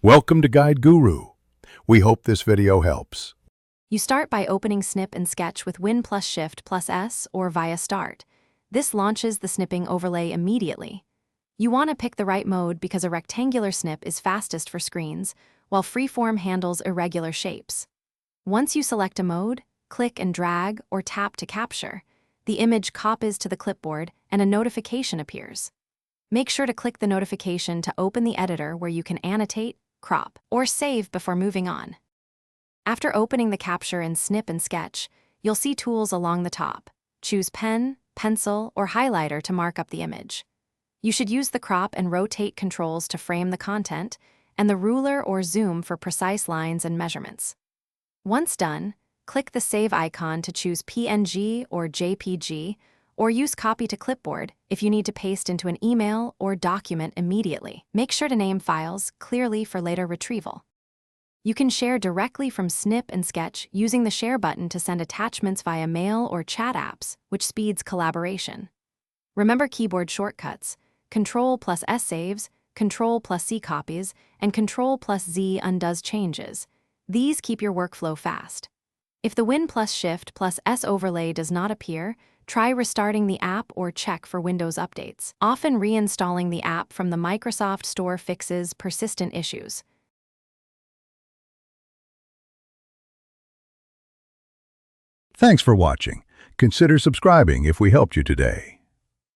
Welcome to Guide Guru. We hope this video helps. You start by opening Snip and Sketch with Win plus Shift plus S or via Start. This launches the snipping overlay immediately. You want to pick the right mode because a rectangular snip is fastest for screens, while freeform handles irregular shapes. Once you select a mode, click and drag or tap to capture. The image copies to the clipboard and a notification appears. Make sure to click the notification to open the editor where you can annotate, crop, or save before moving on. After opening the capture in Snip and Sketch, you'll see tools along the top. Choose pen, pencil, or highlighter to mark up the image. You should use the crop and rotate controls to frame the content, and the ruler or zoom for precise lines and measurements. Once done, click the Save icon to choose PNG or JPG, or use Copy to Clipboard if you need to paste into an email or document immediately. Make sure to name files clearly for later retrieval. You can share directly from Snip and Sketch using the Share button to send attachments via mail or chat apps, which speeds collaboration. Remember keyboard shortcuts: Control plus S saves, Control plus C copies, and Control plus Z undoes changes. These keep your workflow fast. If the Win plus Shift plus S overlay does not appear, try restarting the app or check for Windows updates. Often reinstalling the app from the Microsoft Store fixes persistent issues. Thanks for watching. Consider subscribing if we helped you today.